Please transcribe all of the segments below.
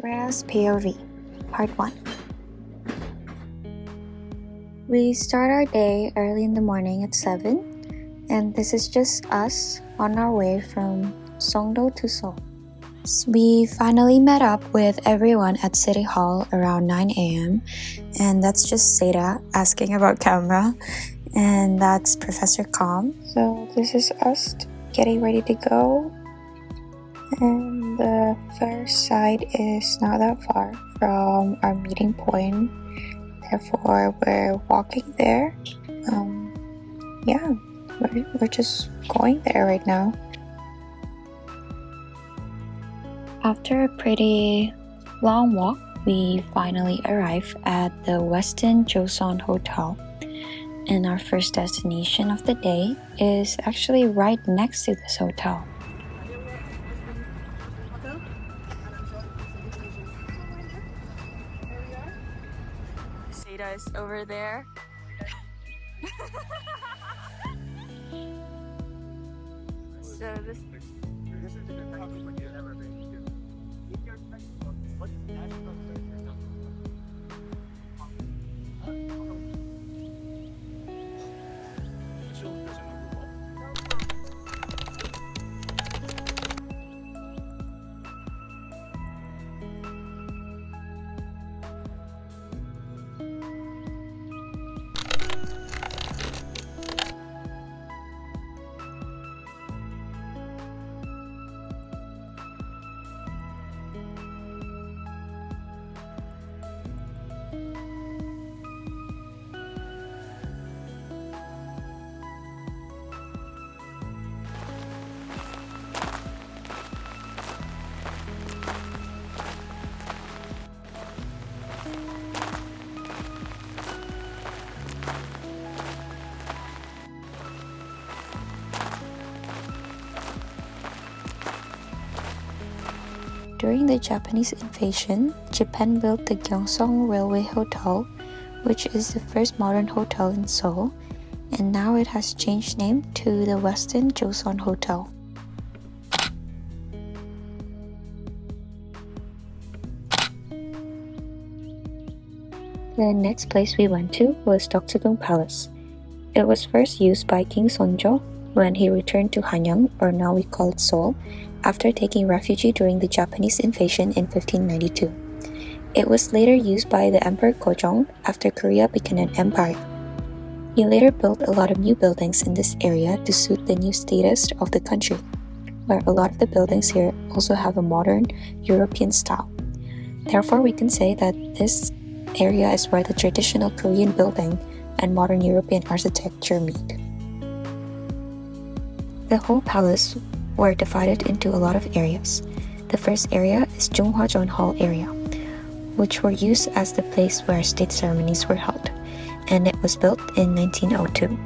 LearnUs POV, Part 1. We start our day early in the morning at 7, and this is just us on our way from Songdo to Seoul. We finally met up with everyone at City Hall around 9 a.m. and that's just Seda asking about camera, and that's Professor Calm. So this is us getting ready to go, and the first side is not that far from our meeting point, therefore we're walking there. We're just going there right now. After a pretty long walk, we finally arrive at the Westin Joseon Hotel, and our first destination of the day is actually right next to this hotel. Seda is over there. So this During the Japanese invasion, Japan built the Gyeongsang Railway Hotel, which is the first modern hotel in Seoul, and now it has changed name to the Westin Joseon Hotel. The next place we went to was Deoksugung Palace. It was first used by King Seonjo when he returned to Hanyang, or now we call it Seoul, after taking refuge during the Japanese invasion in 1592. It was later used by the Emperor Gojong after Korea became an empire. He later built a lot of new buildings in this area to suit the new status of the country, where a lot of the buildings here also have a modern European style. Therefore, we can say that this area is where the traditional Korean building and modern European architecture meet. The whole palace were divided into a lot of areas. The first area is Junghwajeon Hall area, which were used as the place where state ceremonies were held, and it was built in 1902.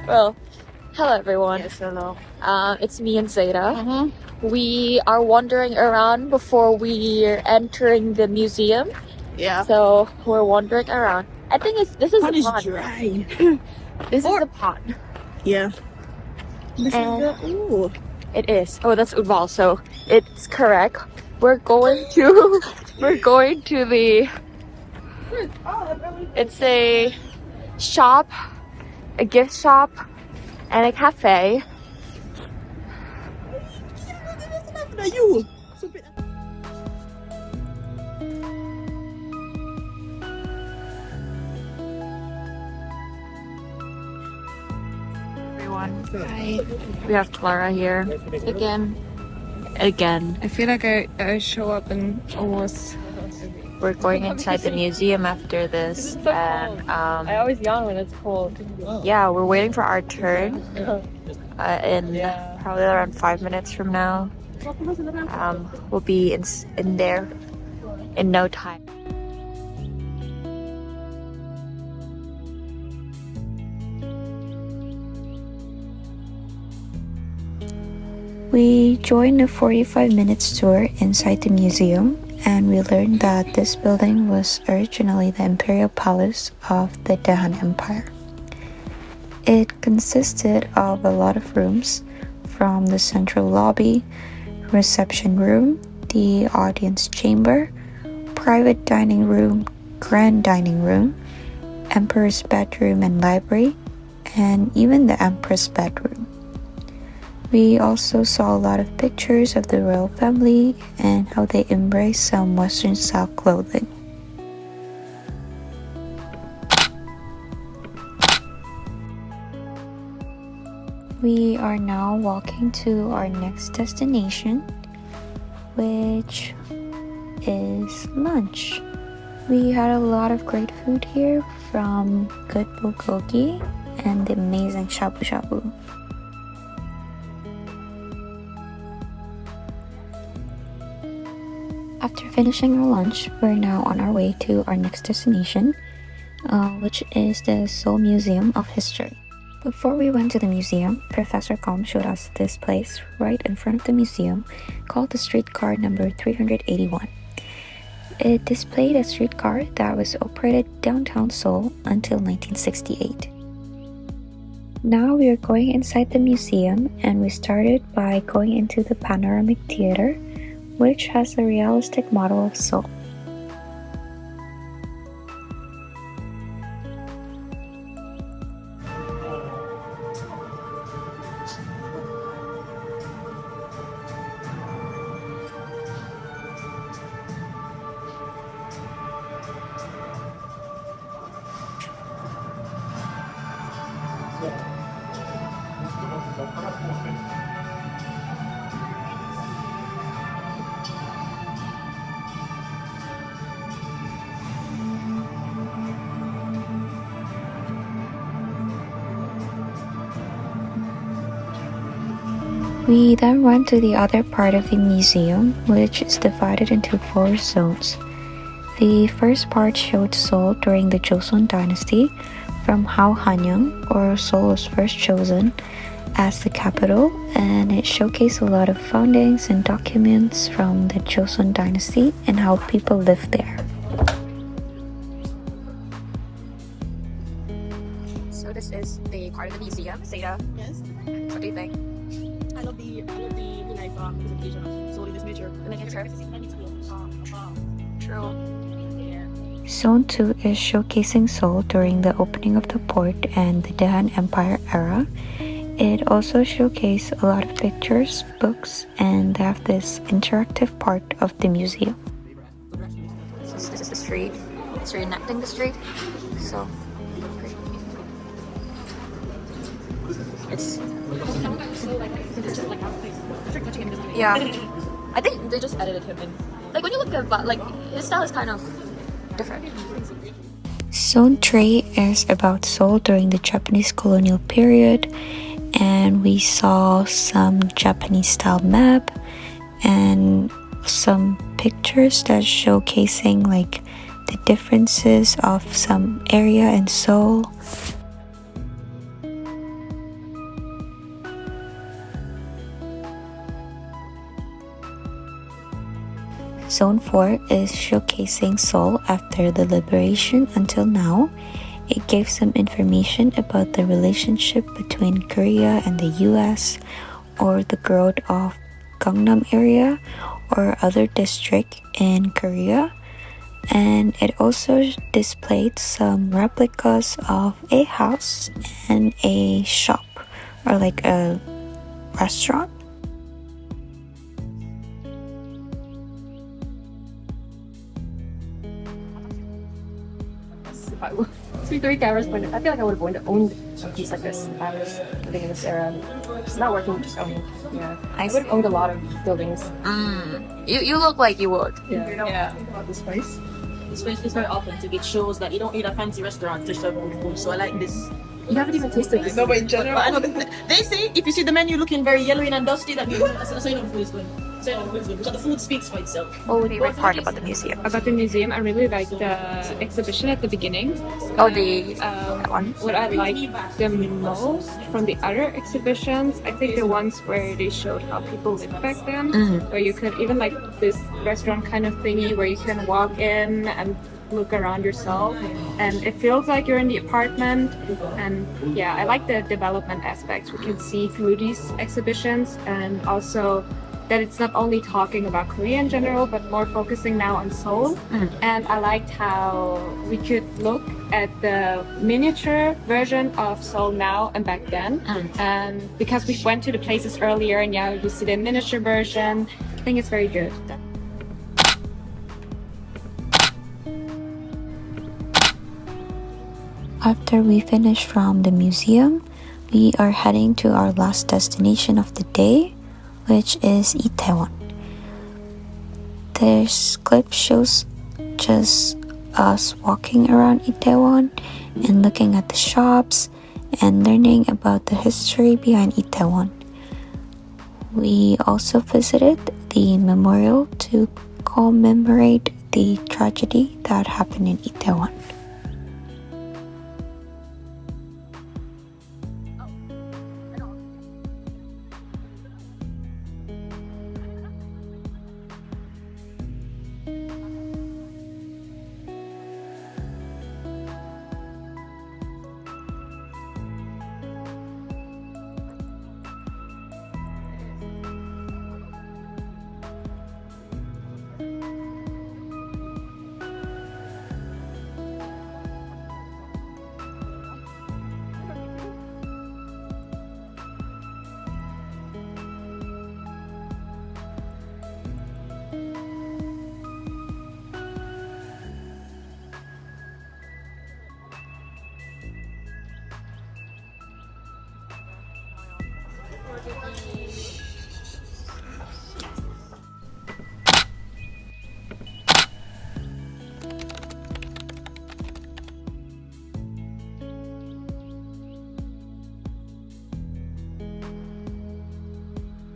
Well, hello everyone. Yes, hello. It's me and Zeta. We are wandering around before we're entering the museum. Yeah. So we're wandering around. I think this is Pond a is pond. dry. This is a pond. Yeah. This And is the ooh. it is. Oh, that's Udval. So it's correct. We're going to the. It's a shop, a gift shop, and a cafe. everyone. Hi. We have Clara here again. I feel like I show up and almost. We're going inside the museum after this, and I always yawn when it's cold. yeah, we're waiting for our turn. In probably around 5 minutes from now, we'll be in there in no time. We joined a 45 minutes tour inside the museum, and we learned that this building was originally the imperial palace of the Dahan Empire. It consisted of a lot of rooms, from the central lobby, reception room, the audience chamber, private dining room, grand dining room, emperor's bedroom and library, and even the empress bedroom. We also saw a lot of pictures of the royal family and how they embrace some Western style clothing. We are now walking to our next destination, which is lunch. We had a lot of great food here, from good bulgogi and the amazing shabu shabu. After finishing our lunch, we're now on our way to our next destination, which is the Seoul Museum of History. Before we went to the museum, Professor Kom showed us this place right in front of the museum called the streetcar number 381. It displayed a streetcar that was operated downtown Seoul until 1968. Now we are going inside the museum, and we started by going into the panoramic theater, which has a realistic model of Seoul. We then went to the other part of the museum, which is divided into 4 zones. The first part showed Seoul during the Joseon dynasty, from how Hanyang, or Seoul, was first chosen as the capital, and it showcased a lot of foundings and documents from the Joseon dynasty and how people lived there. So this is the part of the museum. Seda, Yes. what do you think? I love the life presentation of Seoul in this major. True. Zone 2 is showcasing Seoul during the opening of the port and the Dahan Empire era. It also showcased a lot of pictures, books, and they have this interactive part of the museum. This is the street. It's reenacting the street. So it's yeah. I think they just edited him in. Like when you look at like his style is kind of different. Zone 3 is about Seoul during the Japanese colonial period, and we saw some Japanese style map and some pictures that showcasing like the differences of some area in Seoul. Zone 4 is showcasing Seoul after the liberation until now. It gave some information about the relationship between Korea and the US, or the growth of Gangnam area or other district in Korea. And it also displayed some replicas of a house and a shop, or like a restaurant. three cameras pointed. I feel like I would have owned a piece like this if I was living in this era. It's not working, just owning. Yeah. I would have owned a lot of buildings. You look like you would. Yeah. This place. This place is very authentic. It shows that you don't need a fancy restaurant to serve good food. So I like this. You haven't even tasted this. No, but in general, But I know they say if you see the menu looking very yellowy and dusty, that means so you know the food is good. So you know the food is good because the food speaks for itself. What would you favorite part about the museum? about the museum, I really like the exhibition at the beginning. Oh, the one. What I like the most from the other exhibitions, I think the ones where they showed how people lived back then, where you could even like this restaurant kind of thingy where you can walk in and look around yourself, and it feels like you're in the apartment. And yeah, I like the development aspects we can see through these exhibitions, and also that it's not only talking about Korea in general, but more focusing now on Seoul. And I liked how we could look at the miniature version of Seoul now and back then. And because we went to the places earlier, and yeah, you see the miniature version, I think it's very good. After we finish from the museum, we are heading to our last destination of the day, which is Itaewon. This clip shows just us walking around Itaewon and looking at the shops and learning about the history behind Itaewon. We also visited the memorial to commemorate the tragedy that happened in Itaewon.